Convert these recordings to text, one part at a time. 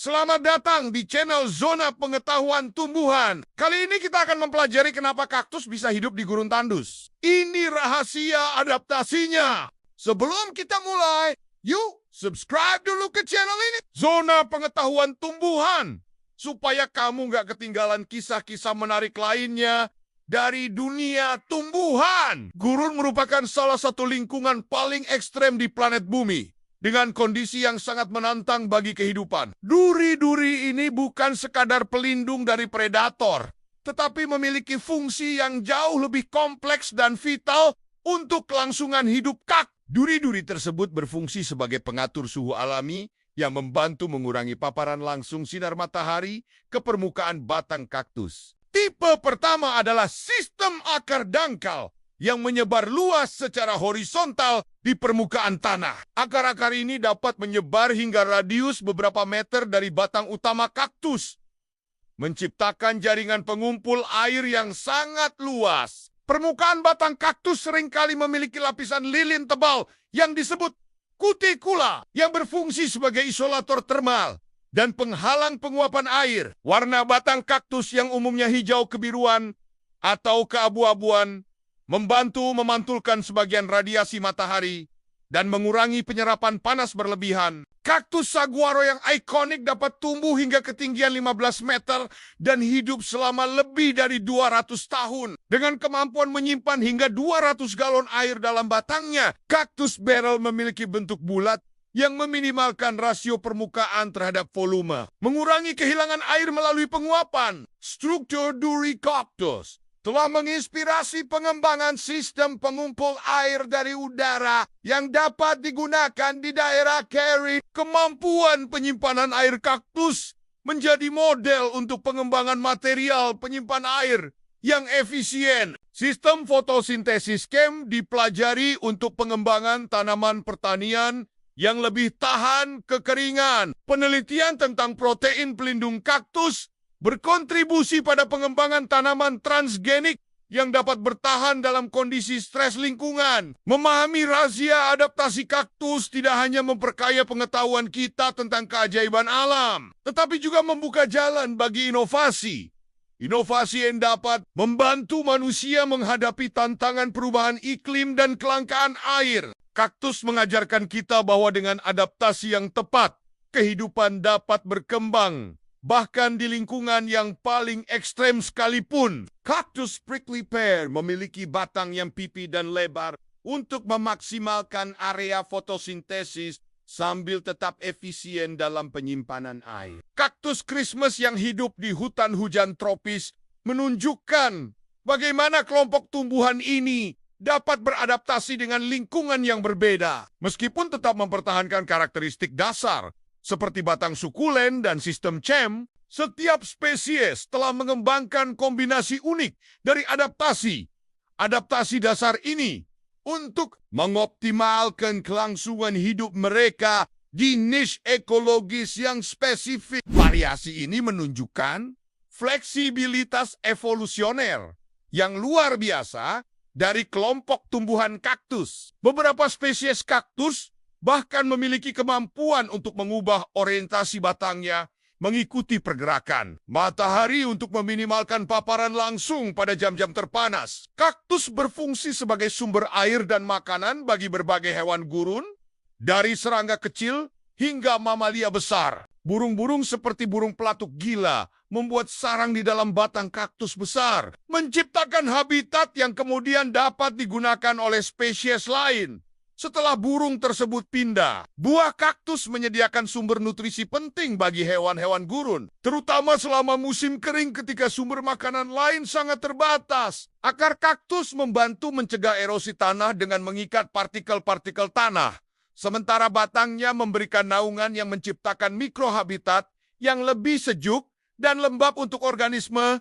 Selamat datang di channel Zona Pengetahuan Tumbuhan. Kali ini kita akan mempelajari kenapa kaktus bisa hidup di gurun tandus. Ini rahasia adaptasinya. Sebelum kita mulai, yuk subscribe dulu ke channel ini. Zona Pengetahuan Tumbuhan. Supaya kamu nggak ketinggalan kisah-kisah menarik lainnya dari dunia tumbuhan. Gurun merupakan salah satu lingkungan paling ekstrem di planet bumi, dengan kondisi yang sangat menantang bagi kehidupan. Duri-duri ini bukan sekadar pelindung dari predator, tetapi memiliki fungsi yang jauh lebih kompleks dan vital untuk kelangsungan hidup kaktus. Duri-duri tersebut berfungsi sebagai pengatur suhu alami yang membantu mengurangi paparan langsung sinar matahari ke permukaan batang kaktus. Tipe pertama adalah sistem akar dangkal yang menyebar luas secara horizontal di permukaan tanah. Akar-akar ini dapat menyebar hingga radius beberapa meter dari batang utama kaktus, menciptakan jaringan pengumpul air yang sangat luas. Permukaan batang kaktus seringkali memiliki lapisan lilin tebal yang disebut kutikula, yang berfungsi sebagai isolator termal dan penghalang penguapan air. Warna batang kaktus yang umumnya hijau kebiruan atau keabu-abuan membantu memantulkan sebagian radiasi matahari dan mengurangi penyerapan panas berlebihan. Kaktus saguaro yang ikonik dapat tumbuh hingga ketinggian 15 meter dan hidup selama lebih dari 200 tahun. Dengan kemampuan menyimpan hingga 200 galon air dalam batangnya, kaktus barrel memiliki bentuk bulat yang meminimalkan rasio permukaan terhadap volume, mengurangi kehilangan air melalui penguapan. Struktur duri kaktus telah menginspirasi pengembangan sistem pengumpul air dari udara yang dapat digunakan di daerah Kari. Kemampuan penyimpanan air kaktus menjadi model untuk pengembangan material penyimpan air yang efisien. Sistem fotosintesis KEM dipelajari untuk pengembangan tanaman pertanian yang lebih tahan kekeringan. Penelitian tentang protein pelindung kaktus berkontribusi pada pengembangan tanaman transgenik yang dapat bertahan dalam kondisi stres lingkungan. Memahami rahasia adaptasi kaktus tidak hanya memperkaya pengetahuan kita tentang keajaiban alam, tetapi juga membuka jalan bagi inovasi. Inovasi yang dapat membantu manusia menghadapi tantangan perubahan iklim dan kelangkaan air. Kaktus mengajarkan kita bahwa dengan adaptasi yang tepat, kehidupan dapat berkembang bahkan di lingkungan yang paling ekstrem sekalipun. Kaktus prickly pear memiliki batang yang pipi dan lebar untuk memaksimalkan area fotosintesis sambil tetap efisien dalam penyimpanan air. Kaktus Christmas yang hidup di hutan hujan tropis menunjukkan bagaimana kelompok tumbuhan ini dapat beradaptasi dengan lingkungan yang berbeda, meskipun tetap mempertahankan karakteristik dasar seperti batang sukulen dan sistem CEM. Setiap spesies telah mengembangkan kombinasi unik dari adaptasi. Adaptasi dasar ini untuk mengoptimalkan kelangsungan hidup mereka di niche ekologis yang spesifik. Variasi ini menunjukkan fleksibilitas evolusioner yang luar biasa dari kelompok tumbuhan kaktus. Beberapa spesies kaktus bahkan memiliki kemampuan untuk mengubah orientasi batangnya mengikuti pergerakan matahari untuk meminimalkan paparan langsung pada jam-jam terpanas. Kaktus berfungsi sebagai sumber air dan makanan bagi berbagai hewan gurun, dari serangga kecil hingga mamalia besar. Burung-burung seperti burung pelatuk gila membuat sarang di dalam batang kaktus besar, menciptakan habitat yang kemudian dapat digunakan oleh spesies lain. Setelah burung tersebut pindah, buah kaktus menyediakan sumber nutrisi penting bagi hewan-hewan gurun, terutama selama musim kering ketika sumber makanan lain sangat terbatas. Akar kaktus membantu mencegah erosi tanah dengan mengikat partikel-partikel tanah, sementara batangnya memberikan naungan yang menciptakan mikrohabitat yang lebih sejuk dan lembab untuk organisme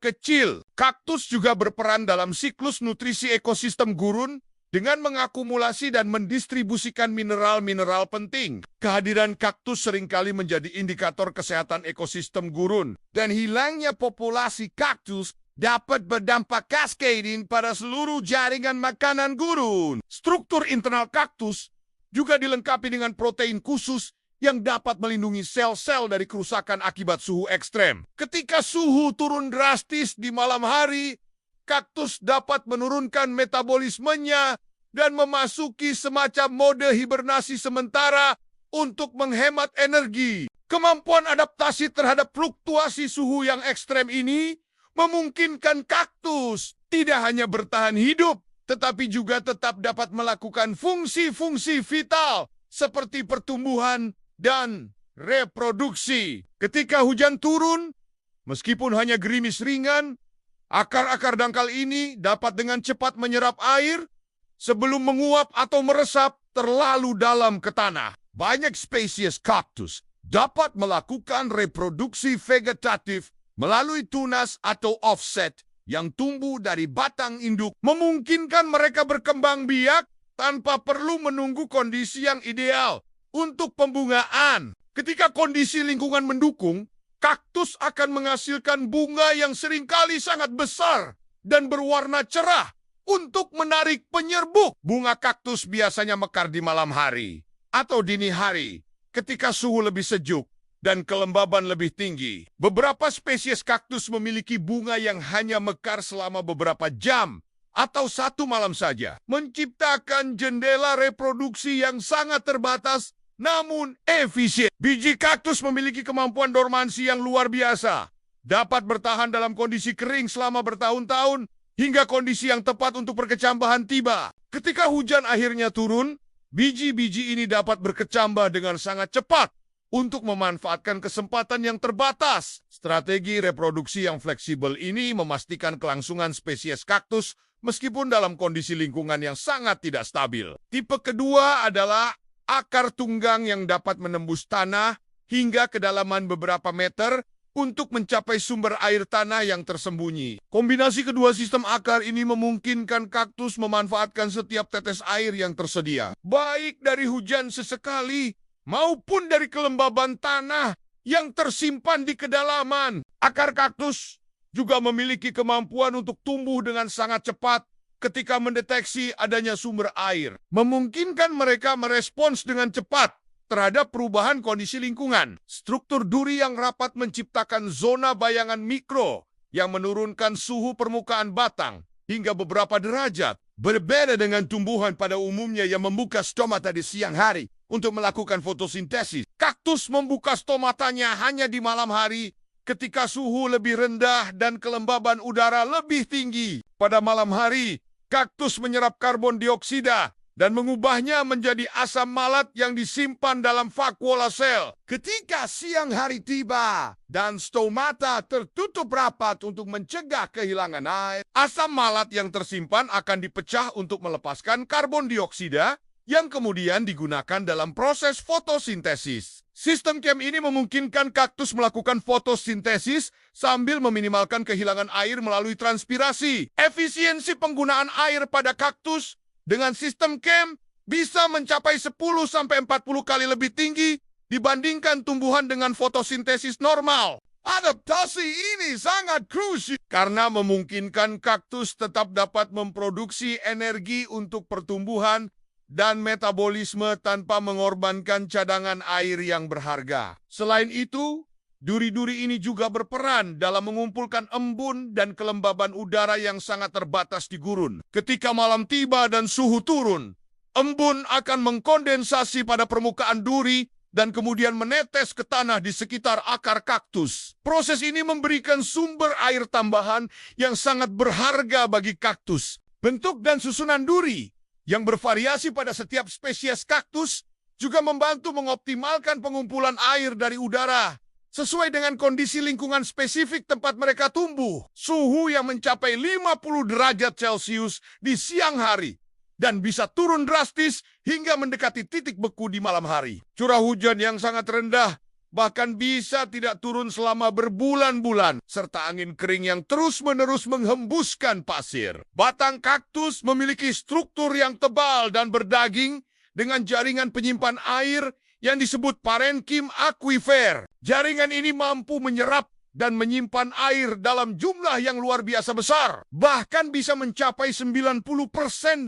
kecil. Kaktus juga berperan dalam siklus nutrisi ekosistem gurun dengan mengakumulasi dan mendistribusikan mineral-mineral penting. Kehadiran kaktus seringkali menjadi indikator kesehatan ekosistem gurun, dan hilangnya populasi kaktus dapat berdampak cascading pada seluruh jaringan makanan gurun. Struktur internal kaktus juga dilengkapi dengan protein khusus yang dapat melindungi sel-sel dari kerusakan akibat suhu ekstrem. Ketika suhu turun drastis di malam hari, kaktus dapat menurunkan metabolismenya dan memasuki semacam mode hibernasi sementara untuk menghemat energi. Kemampuan adaptasi terhadap fluktuasi suhu yang ekstrem ini memungkinkan kaktus tidak hanya bertahan hidup, tetapi juga tetap dapat melakukan fungsi-fungsi vital seperti pertumbuhan dan reproduksi. Ketika hujan turun, meskipun hanya gerimis ringan, akar-akar dangkal ini dapat dengan cepat menyerap air sebelum menguap atau meresap terlalu dalam ke tanah. Banyak spesies kaktus dapat melakukan reproduksi vegetatif melalui tunas atau offset yang tumbuh dari batang induk, memungkinkan mereka berkembang biak tanpa perlu menunggu kondisi yang ideal untuk pembungaan. Ketika kondisi lingkungan mendukung, kaktus akan menghasilkan bunga yang seringkali sangat besar dan berwarna cerah untuk menarik penyerbuk. Bunga kaktus biasanya mekar di malam hari atau dini hari ketika suhu lebih sejuk dan kelembaban lebih tinggi. Beberapa spesies kaktus memiliki bunga yang hanya mekar selama beberapa jam atau satu malam saja, menciptakan jendela reproduksi yang sangat terbatas namun efisien. Biji kaktus memiliki kemampuan dormansi yang luar biasa, dapat bertahan dalam kondisi kering selama bertahun-tahun hingga kondisi yang tepat untuk perkecambahan tiba. Ketika hujan akhirnya turun, biji-biji ini dapat berkecambah dengan sangat cepat untuk memanfaatkan kesempatan yang terbatas. Strategi reproduksi yang fleksibel ini memastikan kelangsungan spesies kaktus meskipun dalam kondisi lingkungan yang sangat tidak stabil. Tipe kedua adalah akar tunggang yang dapat menembus tanah hingga kedalaman beberapa meter untuk mencapai sumber air tanah yang tersembunyi. Kombinasi kedua sistem akar ini memungkinkan kaktus memanfaatkan setiap tetes air yang tersedia, baik dari hujan sesekali maupun dari kelembaban tanah yang tersimpan di kedalaman. Akar kaktus juga memiliki kemampuan untuk tumbuh dengan sangat cepat ketika mendeteksi adanya sumber air, memungkinkan mereka merespons dengan cepat terhadap perubahan kondisi lingkungan. Struktur duri yang rapat menciptakan zona bayangan mikro yang menurunkan suhu permukaan batang hingga beberapa derajat. Berbeda dengan tumbuhan pada umumnya yang membuka stomata di siang hari untuk melakukan fotosintesis. Kaktus membuka stomatanya hanya di malam hari ketika suhu lebih rendah dan kelembaban udara lebih tinggi. Pada malam hari, kaktus menyerap karbon dioksida dan mengubahnya menjadi asam malat yang disimpan dalam vakuola sel. Ketika siang hari tiba dan stomata tertutup rapat untuk mencegah kehilangan air, asam malat yang tersimpan akan dipecah untuk melepaskan karbon dioksida yang kemudian digunakan dalam proses fotosintesis. Sistem chem ini memungkinkan kaktus melakukan fotosintesis sambil meminimalkan kehilangan air melalui transpirasi. Efisiensi penggunaan air pada kaktus dengan sistem chem bisa mencapai 10-40 kali lebih tinggi dibandingkan tumbuhan dengan fotosintesis normal. Adaptasi ini sangat krusial karena memungkinkan kaktus tetap dapat memproduksi energi untuk pertumbuhan dan metabolisme tanpa mengorbankan cadangan air yang berharga. Selain itu, duri-duri ini juga berperan dalam mengumpulkan embun dan kelembaban udara yang sangat terbatas di gurun. Ketika malam tiba dan suhu turun, embun akan mengkondensasi pada permukaan duri dan kemudian menetes ke tanah di sekitar akar kaktus. Proses ini memberikan sumber air tambahan yang sangat berharga bagi kaktus. Bentuk dan susunan duri yang bervariasi pada setiap spesies kaktus juga membantu mengoptimalkan pengumpulan air dari udara sesuai dengan kondisi lingkungan spesifik tempat mereka tumbuh. Suhu yang mencapai 50 derajat Celcius di siang hari dan bisa turun drastis hingga mendekati titik beku di malam hari. Curah hujan yang sangat rendah bahkan bisa tidak turun selama berbulan-bulan, serta angin kering yang terus-menerus menghembuskan pasir. Batang kaktus memiliki struktur yang tebal dan berdaging dengan jaringan penyimpan air yang disebut parenkim aquifer. Jaringan ini mampu menyerap dan menyimpan air dalam jumlah yang luar biasa besar, bahkan bisa mencapai 90%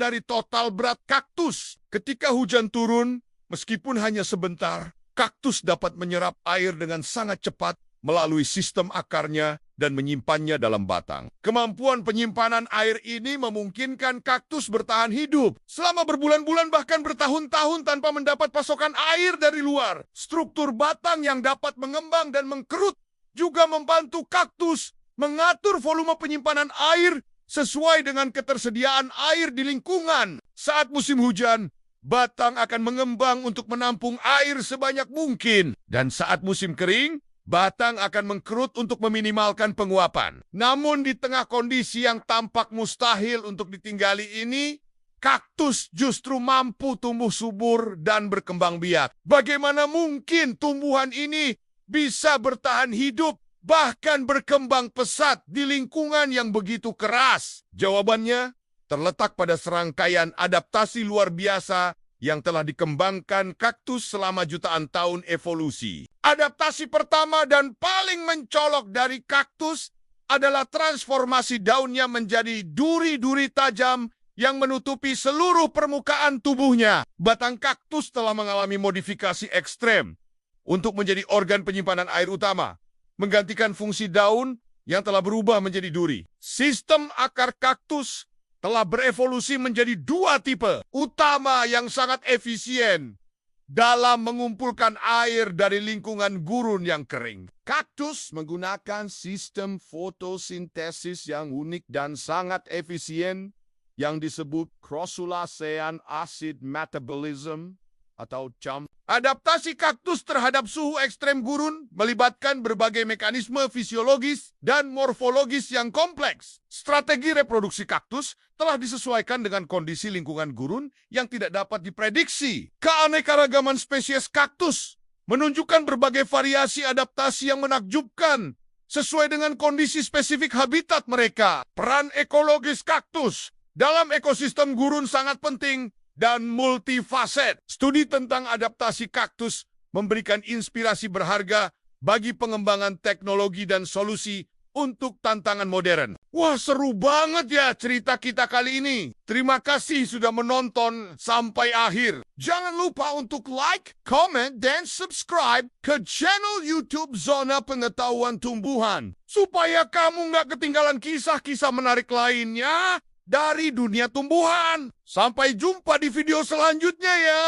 dari total berat kaktus. Ketika hujan turun, meskipun hanya sebentar, Kaktus dapat menyerap air dengan sangat cepat melalui sistem akarnya dan menyimpannya dalam batang. Kemampuan penyimpanan air ini memungkinkan kaktus bertahan hidup selama berbulan-bulan bahkan bertahun-tahun tanpa mendapat pasokan air dari luar. Struktur batang yang dapat mengembang dan mengkerut juga membantu kaktus mengatur volume penyimpanan air sesuai dengan ketersediaan air di lingkungan. Saat musim hujan, batang akan mengembang untuk menampung air sebanyak mungkin. Dan saat musim kering, batang akan mengkerut untuk meminimalkan penguapan. Namun di tengah kondisi yang tampak mustahil untuk ditinggali ini, kaktus justru mampu tumbuh subur dan berkembang biak. Bagaimana mungkin tumbuhan ini bisa bertahan hidup bahkan berkembang pesat di lingkungan yang begitu keras? Jawabannya terletak pada serangkaian adaptasi luar biasa yang telah dikembangkan kaktus selama jutaan tahun evolusi. Adaptasi pertama dan paling mencolok dari kaktus adalah transformasi daunnya menjadi duri-duri tajam yang menutupi seluruh permukaan tubuhnya. Batang kaktus telah mengalami modifikasi ekstrem untuk menjadi organ penyimpanan air utama, menggantikan fungsi daun yang telah berubah menjadi duri. Sistem akar kaktus telah berevolusi menjadi dua tipe utama yang sangat efisien dalam mengumpulkan air dari lingkungan gurun yang kering. Kaktus menggunakan sistem fotosintesis yang unik dan sangat efisien yang disebut crossulacean acid metabolism atau CAM. Adaptasi kaktus terhadap suhu ekstrem gurun melibatkan berbagai mekanisme fisiologis dan morfologis yang kompleks. Strategi reproduksi kaktus telah disesuaikan dengan kondisi lingkungan gurun yang tidak dapat diprediksi. Keanekaragaman spesies kaktus menunjukkan berbagai variasi adaptasi yang menakjubkan sesuai dengan kondisi spesifik habitat mereka. Peran ekologis kaktus dalam ekosistem gurun sangat penting dan multifaset. Studi tentang adaptasi kaktus memberikan inspirasi berharga bagi pengembangan teknologi dan solusi untuk tantangan modern. Wah, seru banget ya cerita kita kali ini. Terima kasih sudah menonton sampai akhir. Jangan lupa untuk like, comment, dan subscribe ke channel YouTube Zona Pengetahuan Tumbuhan supaya kamu nggak ketinggalan kisah-kisah menarik lainnya dari dunia tumbuhan. Sampai jumpa di video selanjutnya ya.